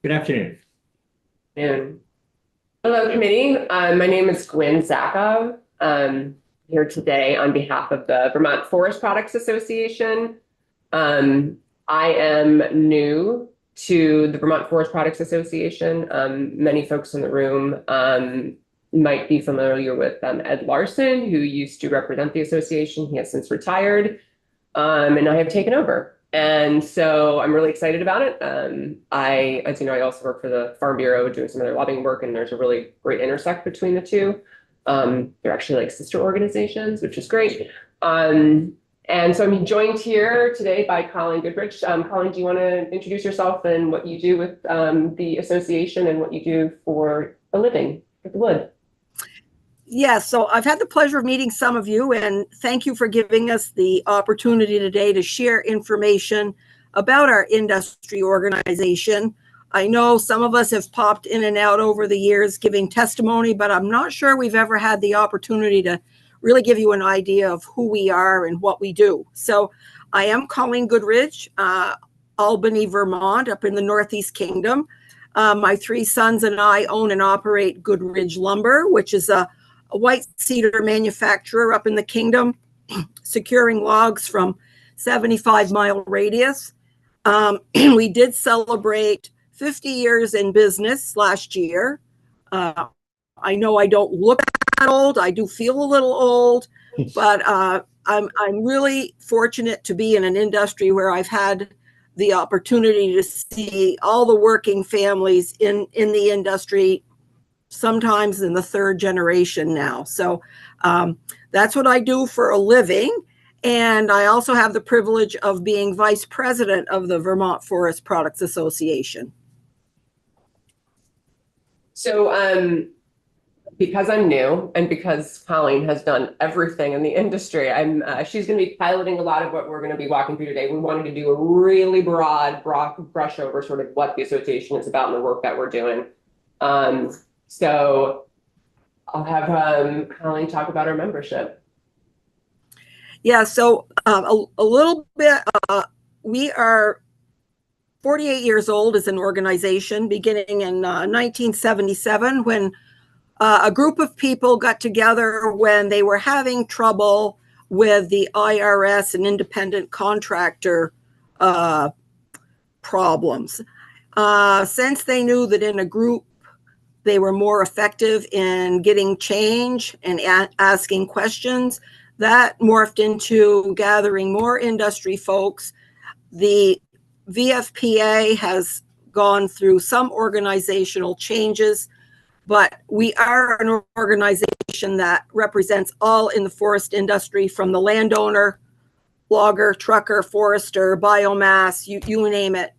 Good afternoon. And hello, committee. My name is Gwen Zakov. Here today on behalf of the Vermont Forest Products Association. I am new to the Vermont Forest Products Association. Many folks in the room might be familiar with Ed Larson, who used to represent the association. He has since retired, and I have taken over. And so I'm really excited about it. As you know, I also work for the Farm Bureau doing some other lobbying work, and there's a really great intersect between the two. They're actually like sister organizations, which is great. And so I'm joined here today by Colleen Goodrich. Colleen, do you want to introduce yourself and what you do with the association and what you do for a living with the wood? Yeah, so I've had the pleasure of meeting some of you, and thank you for giving us the opportunity today to share information about our industry organization. I know some of us have popped in and out over the years giving testimony, but I'm not sure we've ever had the opportunity to really give you an idea of who we are and what we do. So I am Colleen Goodrich, Albany, Vermont, up in the Northeast Kingdom. My three sons and I own and operate Goodrich Lumber, which is a white cedar manufacturer up in the kingdom, securing logs from 75-mile radius. We did celebrate 50 years in business last year. I know I don't look that old. I do feel a little old, but I'm really fortunate to be in an industry where I've had the opportunity to see all the working families in the industry, sometimes in the third generation now. So that's what I do for a living. And I also have the privilege of being vice president of the Vermont Forest Products Association. So because I'm new and because Colleen has done everything in the industry, she's going to be piloting a lot of what we're going to be walking through today. We wanted to do a really broad brush over sort of what the association is about and the work that we're doing. So I'll have Colleen talk about our membership. Yeah, so a little bit, we are 48 years old as an organization, beginning in 1977, when a group of people got together when they were having trouble with the IRS and independent contractor problems. Since they knew that in a group they were more effective in getting change and asking questions, that morphed into gathering more industry folks. The VFPA has gone through some organizational changes, but we are an organization that represents all in the forest industry, from the landowner, logger, trucker, forester, biomass, you name it.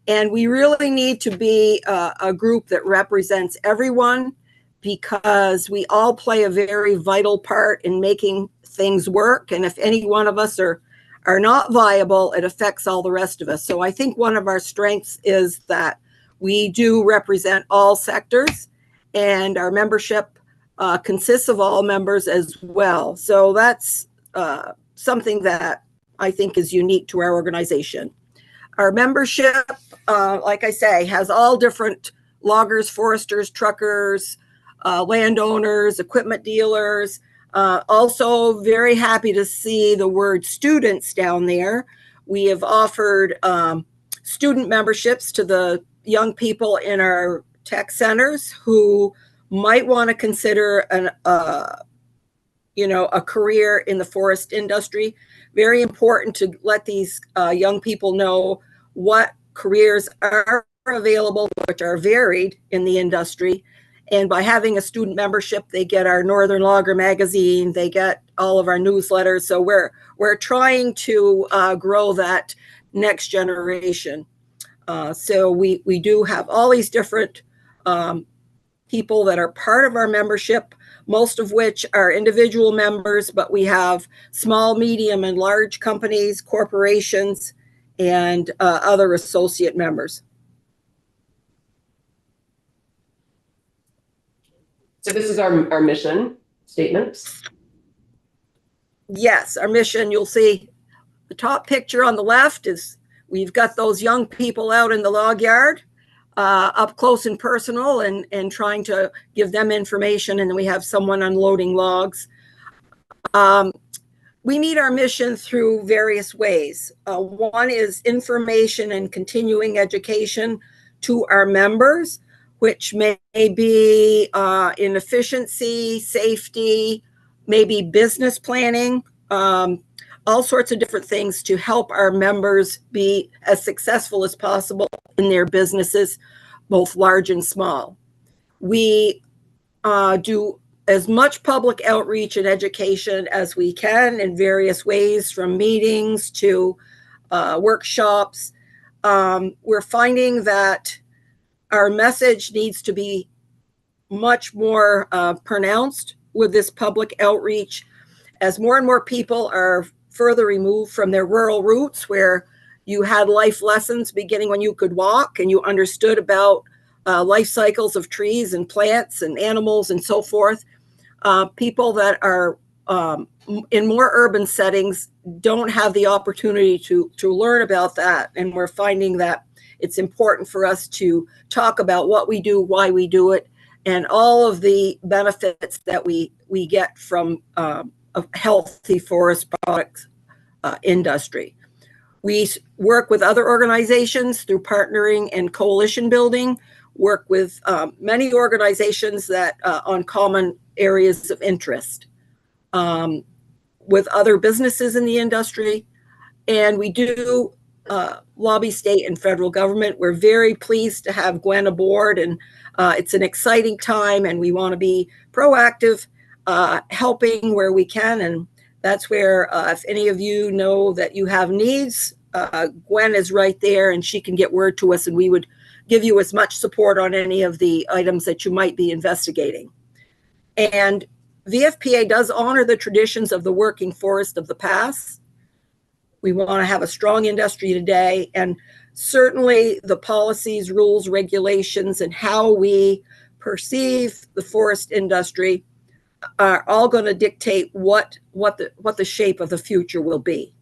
And we really need to be a group that represents everyone, because we all play a very vital part in making things work. And if any one of us are not viable, it affects all the rest of us. So I think one of our strengths is that we do represent all sectors, and our membership consists of all members as well. So that's something that I think is unique to our organization. Our membership, like I say, has all different loggers, foresters, truckers, landowners, equipment dealers. Also very happy to see the word students down there. We have offered student memberships to the young people in our tech centers who might want to consider a career in the forest industry. Very important to let these young people know what careers are available, which are varied in the industry. And by having a student membership, they get our Northern Logger magazine, they get all of our newsletters. So we're trying to grow that next generation. So we do have all these different people that are part of our membership, most of which are individual members, but we have small, medium, and large companies, corporations, and other associate members. So this is our mission statement. Yes, our mission, you'll see the top picture on the left is we've got those young people out in the log yard. up close and personal and trying to give them information. And then we have someone unloading logs. We meet our mission through various ways. One is information and continuing education to our members, which may be in efficiency, safety, maybe business planning, all sorts of different things to help our members be as successful as possible in their businesses, both large and small. We do as much public outreach and education as we can in various ways, from meetings to workshops. We're finding that our message needs to be much more pronounced with this public outreach, as more and more people are further removed from their rural roots, where you had life lessons beginning when you could walk and you understood about life cycles of trees and plants and animals and so forth. People that are in more urban settings don't have the opportunity to learn about that. And we're finding that it's important for us to talk about what we do, why we do it, and all of the benefits that we get from a healthy forest products industry. We work with other organizations through partnering and coalition building, work with many organizations that on common areas of interest, with other businesses in the industry. And we do lobby state and federal government. We're very pleased to have Gwen aboard, and it's an exciting time, and we want to be proactive, helping where we can. And that's where if any of you know that you have needs, Gwen is right there, and she can get word to us, and we would give you as much support on any of the items that you might be investigating. And VFPA does honor the traditions of the working forest of the past. We want to have a strong industry today, and certainly the policies, rules, regulations, and how we perceive the forest industry are all going to dictate what the shape of the future will be.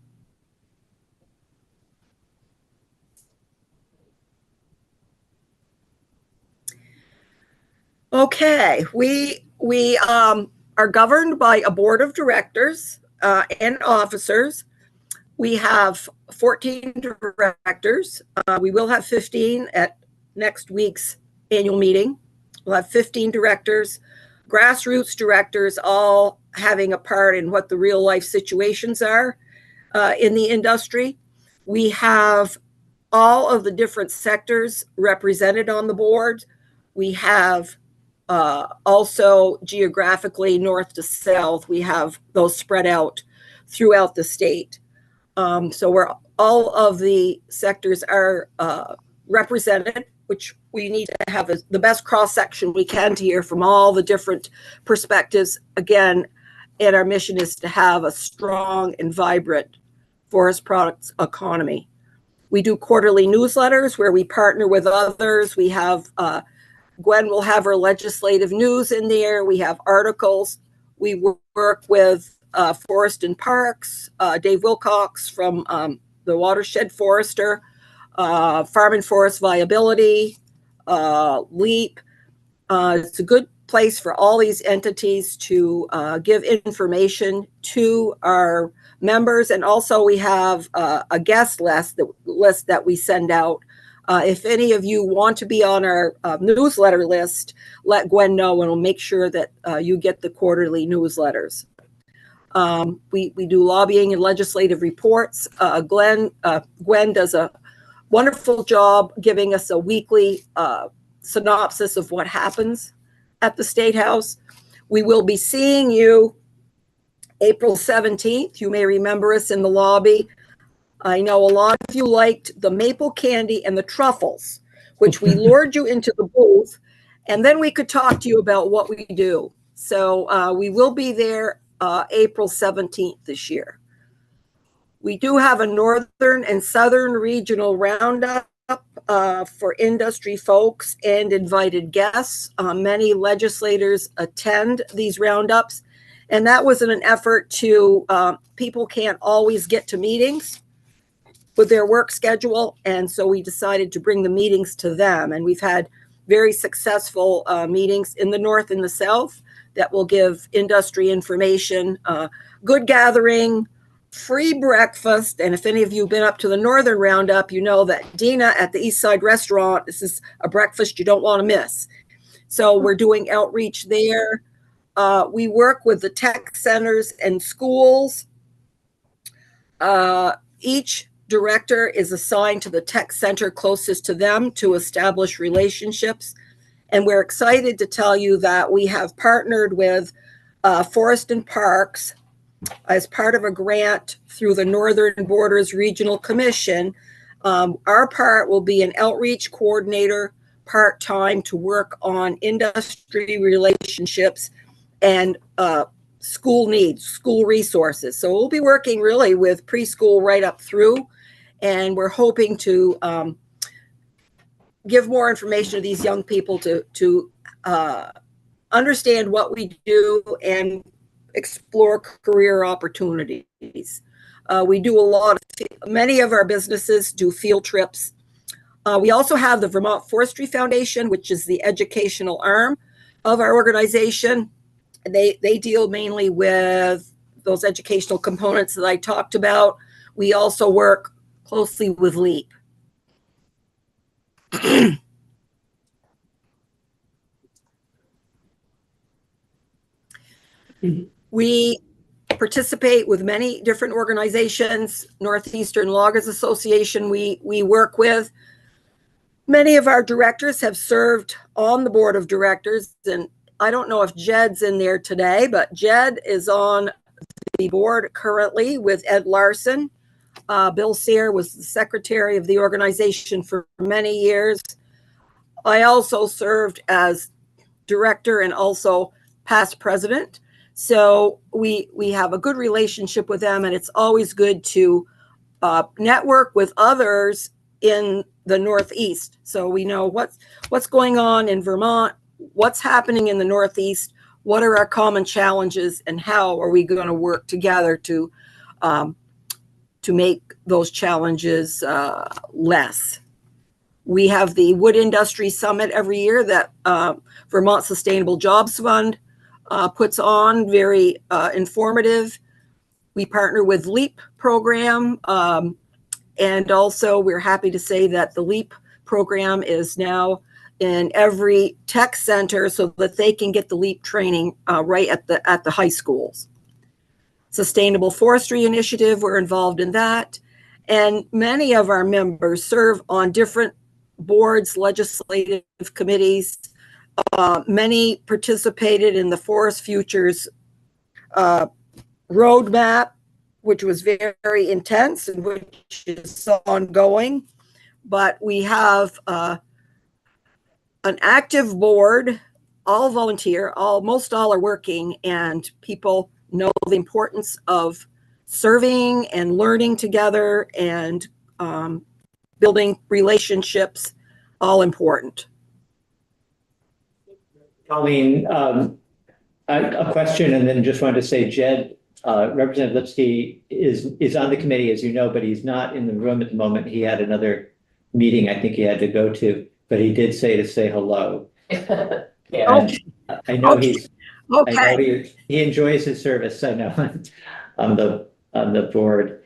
Okay, we are governed by a board of directors and officers. We have 14 directors. We will have 15 at next week's annual meeting. We'll have 15 directors, grassroots directors, all having a part in what the real life situations are in the industry. We have all of the different sectors represented on the board. We have also geographically north to south, we have those spread out throughout the state. So we're all of the sectors are represented, which we need to have the best cross section we can to hear from all the different perspectives. Again, and our mission is to have a strong and vibrant forest products economy. We do quarterly newsletters where we partner with others. We have Gwen will have her legislative news in there. We have articles. We work with Forest and Parks, Dave Wilcox from the Watershed Forester, Farm and Forest Viability, LEAP. It's a good place for all these entities to give information to our members. And also we have a guest list that we send out. If any of you want to be on our newsletter list, let Gwen know, and we'll make sure that you get the quarterly newsletters. We do lobbying and legislative reports. Gwen does a wonderful job giving us a weekly synopsis of what happens at the State House. We will be seeing you April 17th. You may remember us in the lobby. I know a lot of you liked the maple candy and the truffles, which we lured you into the booth, and then we could talk to you about what we do. So we will be there April 17th this year. We do have a northern and southern regional roundup for industry folks and invited guests. Many legislators attend these roundups, and that was in an effort to, people can't always get to meetings. with their work schedule. And so we decided to bring the meetings to them. And we've had very successful meetings in the North and the South that will give industry information, good gathering, free breakfast. And if any of you have been up to the Northern Roundup, you know that Dina at the East Side Restaurant, this is a breakfast you don't want to miss. So we're doing outreach there. We work with the tech centers and schools. Each director is assigned to the tech center closest to them to establish relationships. And we're excited to tell you that we have partnered with Forest and Parks as part of a grant through the Northern Borders Regional Commission. Our part will be an outreach coordinator part-time to work on industry relationships and school needs, school resources. So we'll be working really with preschool right up through, and we're hoping to give more information to these young people to understand what we do and explore career opportunities. We do many of our businesses do field trips. We also have the Vermont Forestry Foundation, which is the educational arm of our organization. They deal mainly with those educational components that I talked about. We also work closely with LEAP. We participate with many different organizations. Northeastern Loggers Association we work with. Many of our directors have served on the board of directors, and I don't know if Jed's in there today, but Jed is on the board currently with Ed Larson. Bill Sear was the secretary of the organization for many years. I also served as director and also past president. So we have a good relationship with them, and it's always good to network with others in the Northeast. So we know what's going on in Vermont, what's happening in the Northeast, what are our common challenges, and how are we going to work together to make those challenges less. We have the Wood Industry Summit every year that Vermont Sustainable Jobs Fund puts on, very informative. We partner with LEAP program, and also we're happy to say that the LEAP program is now in every tech center so that they can get the LEAP training right at the high schools. Sustainable Forestry Initiative, we're involved in that. And many of our members serve on different boards, legislative committees. Many participated in the Forest Futures roadmap, which was very intense and which is ongoing. But we have an active board, all volunteer, most all are working, and people know the importance of serving and learning together and building relationships, all important. Colleen, a question, and then just wanted to say, Jed, Representative Lipsky is on the committee, as you know, but he's not in the room at the moment. He had another meeting I think he had to go to, but he did say to say hello. Yeah. Okay. I know he's Okay. I know he enjoys his service, I know, on the board.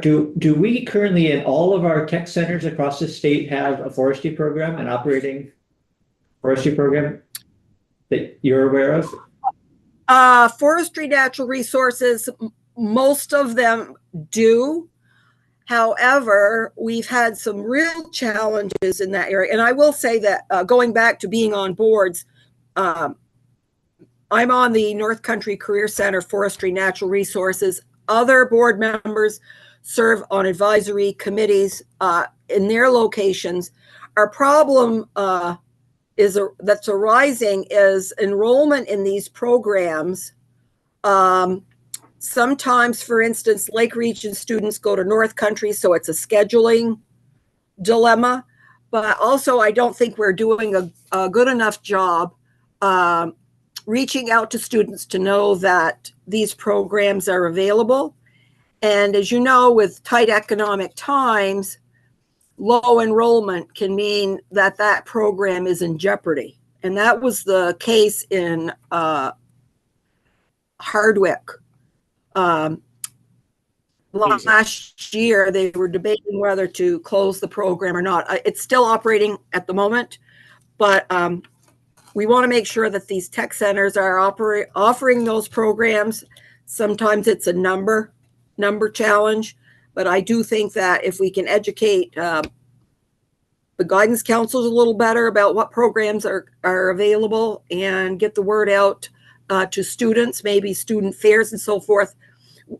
Do we currently in all of our tech centers across the state have a forestry program, an operating forestry program that you're aware of? Forestry Natural Resources, most of them do. However, we've had some real challenges in that area. And I will say that going back to being on boards, I'm on the North Country Career Center Forestry Natural Resources. Other board members serve on advisory committees in their locations. Our problem that's arising is enrollment in these programs. Sometimes, for instance, Lake Region students go to North Country, so it's a scheduling dilemma. But also, I don't think we're doing a good enough job reaching out to students to know that these programs are available. And as you know, with tight economic times, low enrollment can mean that that program is in jeopardy. And that was the case in Hardwick. Last year, they were debating whether to close the program or not. It's still operating at the moment, but we want to make sure that these tech centers are offering those programs. Sometimes it's a number challenge, but I do think that if we can educate the guidance councils a little better about what programs are available and get the word out to students, maybe student fairs and so forth,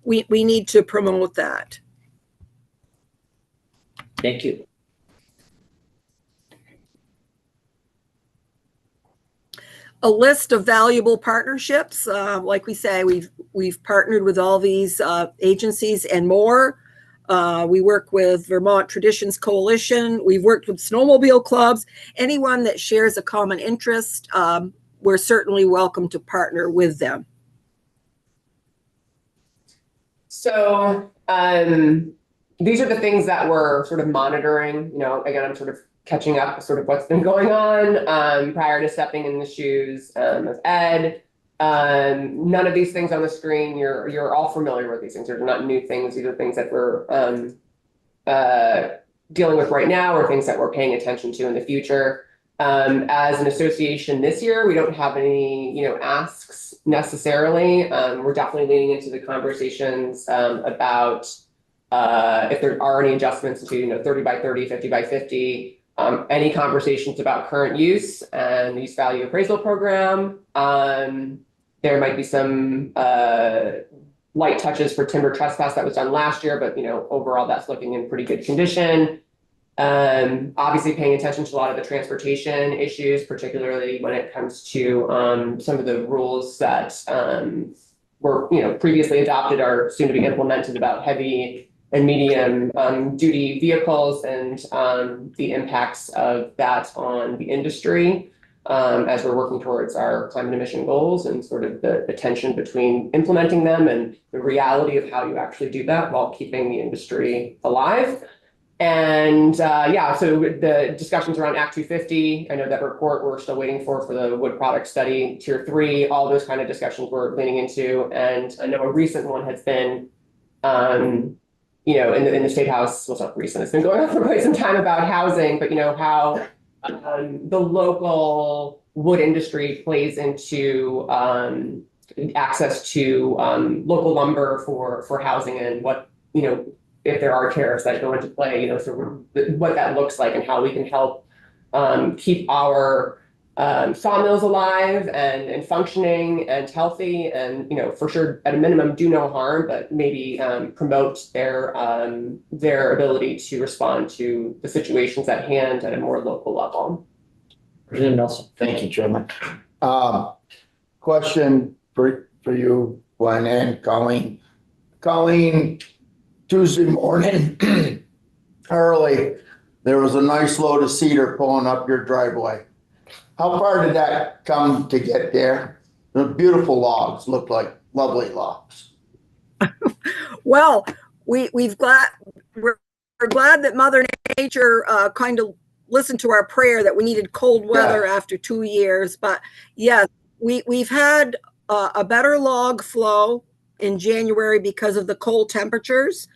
we need to promote that. Thank you. A list of valuable partnerships. Like we say, we've partnered with all these agencies and more. We work with Vermont Traditions Coalition. We've worked with snowmobile clubs. Anyone that shares a common interest, we're certainly welcome to partner with them. So these are the things that we're sort of monitoring. You know, again, I'm sort of catching up with sort of what's been going on prior to stepping in the shoes of Ed. None of these things on the screen, you're all familiar with these things. They're not new things. These are things that we're dealing with right now or things that we're paying attention to in the future. As an association this year, we don't have any, asks necessarily. We're definitely leaning into the conversations about if there are any adjustments to, 30 by 30, 50 by 50, any conversations about current use and the use value appraisal program. There might be some light touches for timber trespass that was done last year, but overall that's looking in pretty good condition. Obviously paying attention to a lot of the transportation issues, particularly when it comes to some of the rules that were previously adopted or soon to be implemented about heavy and medium duty vehicles and the impacts of that on the industry as we're working towards our climate emission goals and sort of the tension between implementing them and the reality of how you actually do that while keeping the industry alive. And so the discussions around Act 250, I know that report we're still waiting for the wood product study, tier 3, all those kind of discussions we're leaning into. And I know a recent one has been, in the State House, well, it's not recent, it's been going on for quite some time about housing, but how the local wood industry plays into access to local lumber for housing and what, if there are tariffs that go into play, so what that looks like and how we can help keep our sawmills alive and functioning and healthy and, for sure, at a minimum, do no harm, but maybe promote their ability to respond to the situations at hand at a more local level. President Nelson. Thank you, Chairman. Question for you, Gwen and Colleen. Colleen, Tuesday morning, early, there was a nice load of cedar pulling up your driveway. How far did that come to get there? The beautiful logs, looked like lovely logs. Well, we're glad that Mother Nature kind of listened to our prayer that we needed cold weather after 2 years. But yes, we've had a better log flow in January because of the cold temperatures.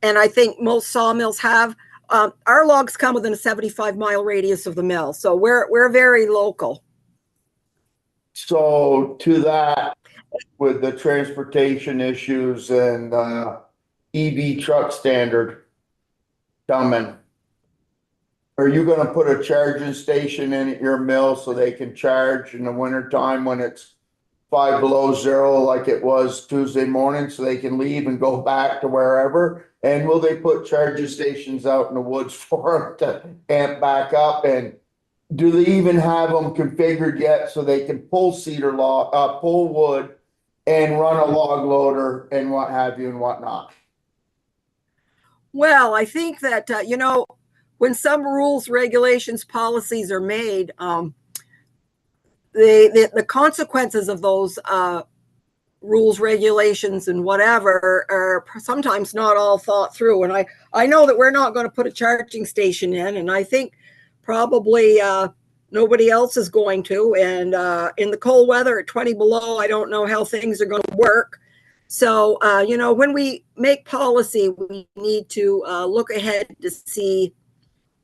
And I think most sawmills have. Our logs come within a 75-mile radius of the mill, so we're very local. So to that, with the transportation issues and EV truck standard coming, are you going to put a charging station in at your mill so they can charge in the wintertime when it's 5 below zero like it was Tuesday morning so they can leave and go back to wherever? And will they put charging stations out in the woods for them to amp back up? And do they even have them configured yet so they can pull pull wood and run a log loader and what have you and whatnot? Well, I think that, when some rules, regulations, policies are made, the consequences of those rules, regulations, and whatever are sometimes not all thought through. And I know that we're not going to put a charging station in, and I think probably nobody else is going to. And in the cold weather at 20 below, I don't know how things are going to work. So, when we make policy, we need to look ahead to see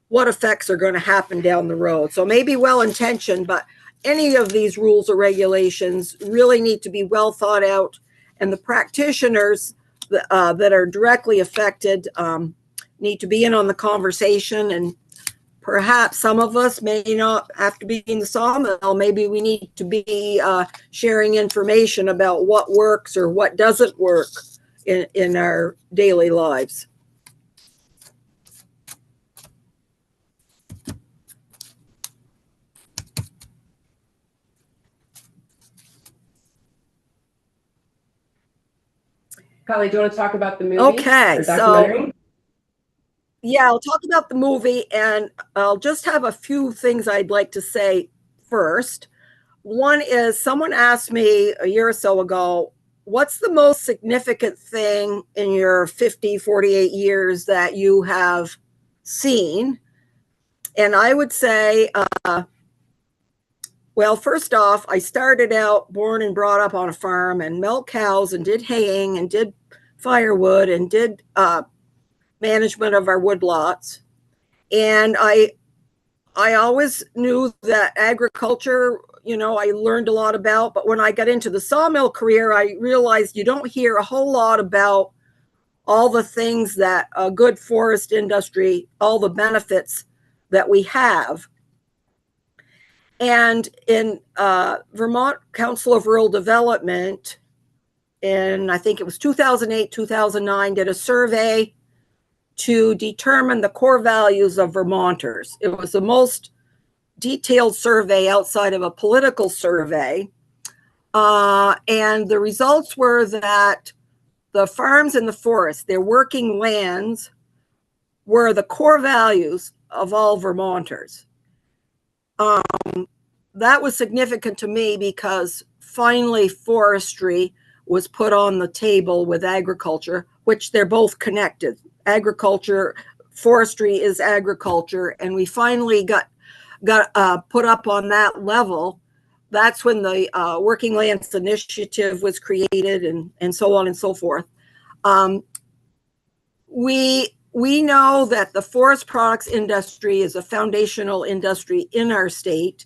what effects are going to happen down the road. So maybe well-intentioned, but any of these rules or regulations really need to be well thought out, and the practitioners that are directly affected need to be in on the conversation. And perhaps some of us may not have to be in the sawmill. Maybe we need to be sharing information about what works or what doesn't work in our daily lives. Kylie, do you want to talk about the movie? Okay, or documentary? Yeah, I'll talk about the movie, and I'll just have a few things I'd like to say first. One is, someone asked me a year or so ago, what's the most significant thing in your 48 years that you have seen? And I would say, well, first off, I started out born and brought up on a farm and milked cows and did haying and did firewood and did management of our woodlots. And I always knew that agriculture, I learned a lot about, but when I got into the sawmill career, I realized you don't hear a whole lot about all the things that a good forest industry, all the benefits that we have. And in Vermont Council of Rural Development, in I think it was 2008, 2009, did a survey to determine the core values of Vermonters. It was the most detailed survey outside of a political survey. And the results were that the farms and the forests, their working lands, were the core values of all Vermonters. That was significant to me because finally forestry was put on the table with agriculture, which they're both connected. Agriculture, forestry is agriculture, and we finally got put up on that level. That's when the Working Lands Initiative was created, and so on and so forth. We know that the forest products industry is a foundational industry in our state.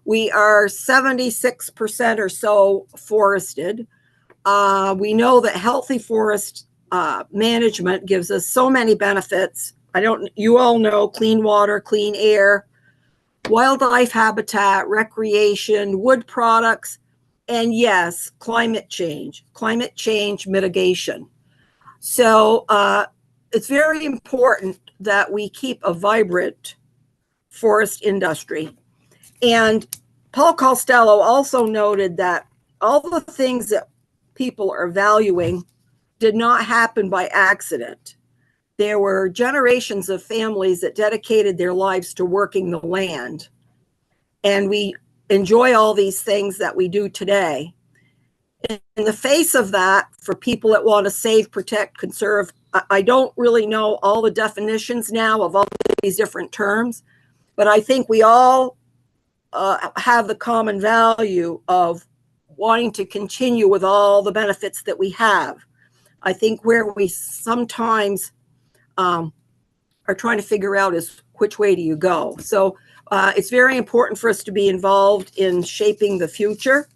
We are 76% or so forested. We know that healthy forest management gives us so many benefits. You all know clean water, clean air, wildlife habitat, recreation, wood products, and yes, climate change mitigation. So it's very important that we keep a vibrant forest industry. And Paul Costello also noted that all the things that people are valuing did not happen by accident. There were generations of families that dedicated their lives to working the land. And we enjoy all these things that we do today. In the face of that, for people that want to save, protect, conserve, I don't really know all the definitions now of all these different terms, but I think we all have the common value of wanting to continue with all the benefits that we have. I think where we sometimes are trying to figure out is which way do you go. So it's very important for us to be involved in shaping the future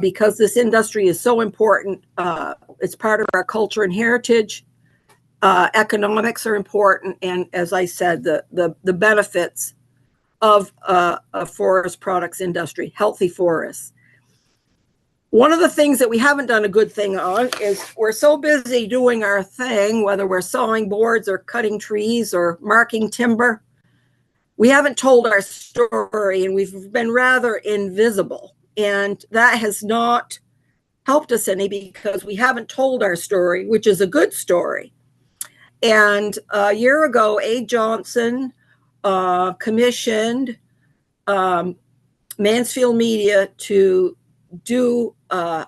because this industry is so important. It's part of our culture and heritage. Economics are important, and as I said, the benefits of a forest products industry, healthy forests. One of the things that we haven't done a good thing on is we're so busy doing our thing, whether we're sawing boards or cutting trees or marking timber, we haven't told our story, and we've been rather invisible. And that has not helped us any because we haven't told our story, which is a good story. And a year ago, A. Johnson commissioned Mansfield Media to do a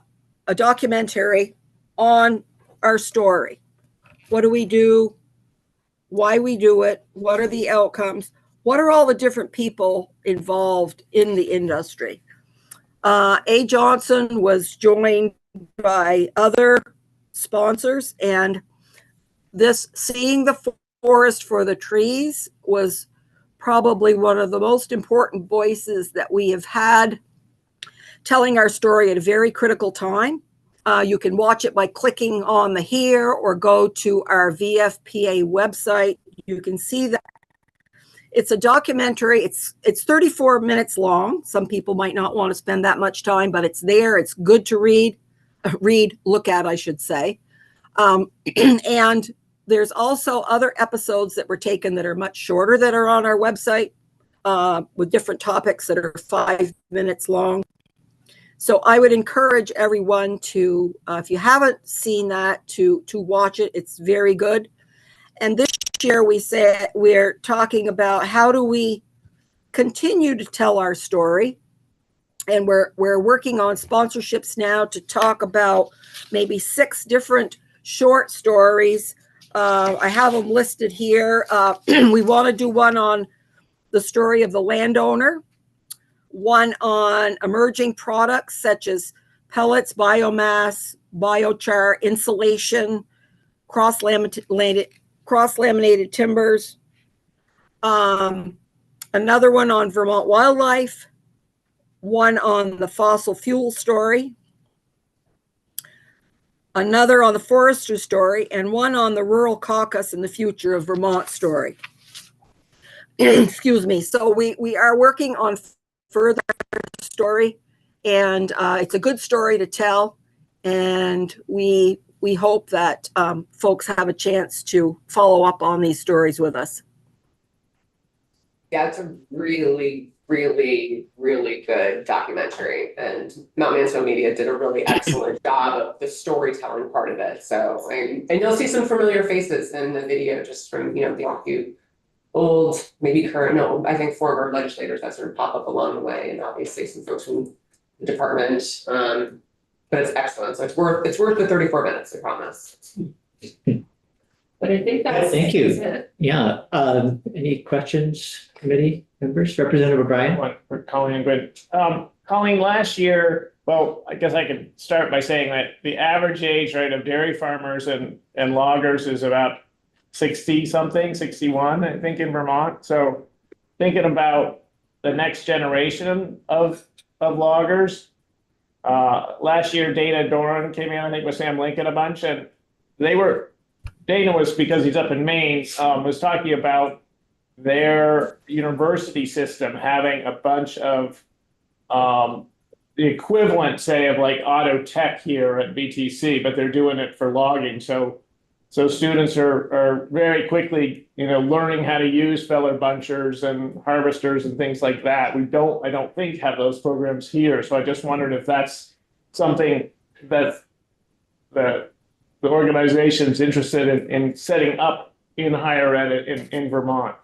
documentary on our story. What do we do? Why we do it? What are the outcomes? What are all the different people involved in the industry? A. Johnson was joined by other sponsors, and this Seeing the Forest for the Trees was probably one of the most important voices that we have had telling our story at a very critical time. You can watch it by clicking on the here or go to our VFPA website. You can see that it's a documentary. It's 34 minutes long. Some people might not want to spend that much time, but it's there. It's good to look at, I should say. And there's also other episodes that were taken that are much shorter that are on our website with different topics that are 5 minutes long. So I would encourage everyone to, if you haven't seen that, to watch it. It's very good. And this year we're talking about how do we continue to tell our story. And we're working on sponsorships now to talk about maybe 6 different short stories. I have them listed here. We want to do one on the story of the landowner, one on emerging products such as pellets, biomass, biochar, insulation, cross-laminated timbers. Another one on Vermont wildlife, one on the fossil fuel story, another on the forestry story, and one on the rural caucus and the future of Vermont story. Excuse me. So we are working on further story, and it's a good story to tell, and we hope that folks have a chance to follow up on these stories with us. Yeah, it's a really, really, really good documentary, and Mount Mansfield Media did a really excellent job of the storytelling part of it. So, and you'll see some familiar faces in the video just from, the few old, maybe current, no, I think former legislators that sort of pop up along the way, and obviously some folks from the department. But it's excellent. So it's worth the 34 minutes, I promise. But I think that's Thank you. it. Yeah. Any questions, committee members? Representative O'Brien? One for Colleen and Gwen. Colleen, last year, well, I guess I could start by saying that the average age, right, of dairy farmers and loggers is about 60 something, 61, I think, in Vermont. So thinking about the next generation of loggers, last year Dana Doran came in, I think, with Sam Lincoln a bunch, and Dana was, because he's up in Maine, was talking about their university system having a bunch of the equivalent, say, of like auto tech here at BTC, but they're doing it for logging. So students are very quickly, learning how to use feller bunchers and harvesters and things like that. I don't think have those programs here. So I just wondered if that's something that the organization's interested in setting up in higher ed in Vermont.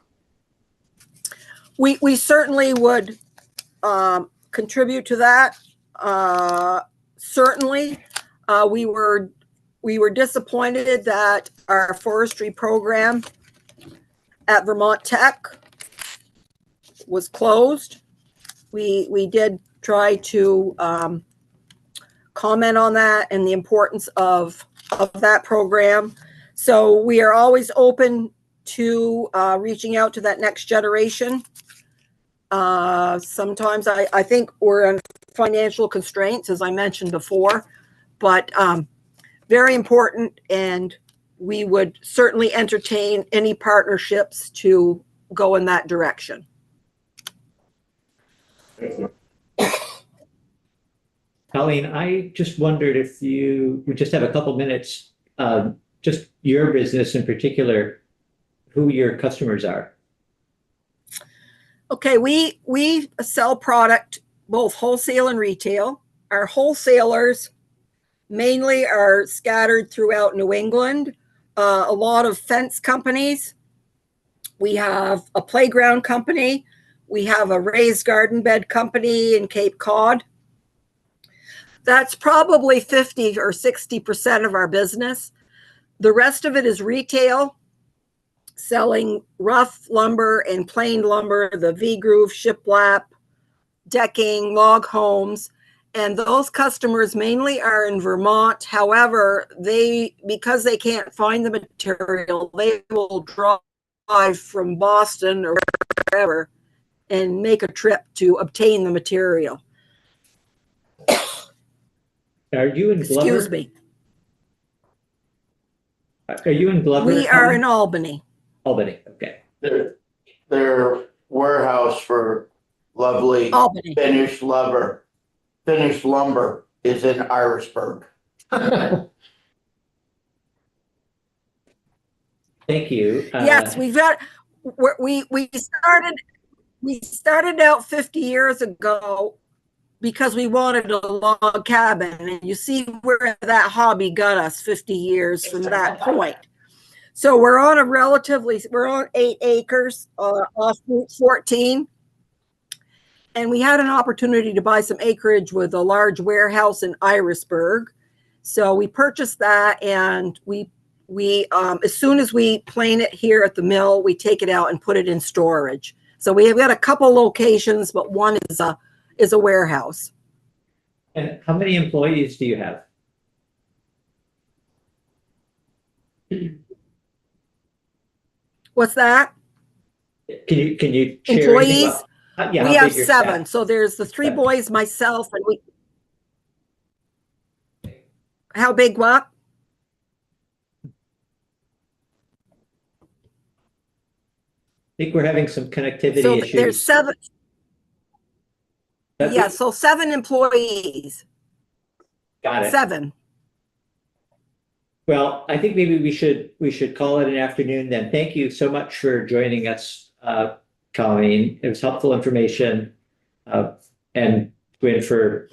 We certainly would contribute to that. Certainly, we were disappointed that our forestry program at Vermont Tech was closed. We did try to comment on that and the importance of that program. So we are always open to reaching out to that next generation. Sometimes I think we're in financial constraints, as I mentioned before, but very important, and we would certainly entertain any partnerships to go in that direction. Colleen, I just wondered if you would just have a couple minutes, just your business in particular, who your customers are. Okay, we sell product both wholesale and retail. Our wholesalers mainly are scattered throughout New England. A lot of fence companies. We have a playground company. We have a raised garden bed company in Cape Cod. That's probably 50 or 60% of our business. The rest of it is retail, selling rough lumber and plain lumber, the V-groove, shiplap, decking, log homes. And those customers mainly are in Vermont. However, because they can't find the material, they will drive from Boston or wherever and make a trip to obtain the material. Are you in Glover? Excuse me. Are you in Glover? We are in Albany. Albany, okay. Their warehouse for lovely Albany. finished lumber is in Irisburg. Thank you. Yes, we started out 50 years ago because we wanted a log cabin, and you see where that hobby got us 50 years from that point. So we're on 8 acres off Route 14. And we had an opportunity to buy some acreage with a large warehouse in Irisburg. So we purchased that, and we as soon as we plane it here at the mill, we take it out and put it in storage. So we have got a couple locations, but one is a warehouse. And how many employees do you have? What's that? Can you share Employees? anything about- yeah, We how have big your 7. staff? So there's the 3 boys, myself, and we. How big what? I think we're having some connectivity So issues. there's 7. That's- Yeah, so 7 employees. Got it. 7. Well, I think maybe we should call it an afternoon then. Thank you so much for joining us, Colleen. It was helpful information. And Gwen for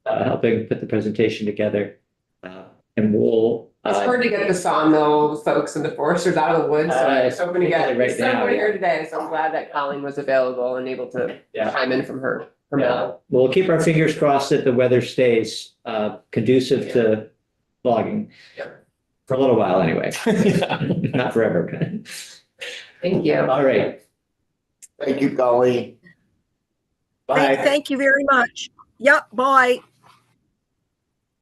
helping put the presentation together. And we'll. It's hard to get the sawmill folks and the foresters out of the woods, so I was hoping to get right now, someone yeah. here today, so I'm glad that Colleen was available and able to Yeah. chime in from her Yeah. mill. We'll keep our fingers crossed that the weather stays conducive to logging. Yeah. For a little while anyway. Yeah. Not forever. Thank you. All right. Thank you, Colleen. Bye. Thank you very much. Yep, bye.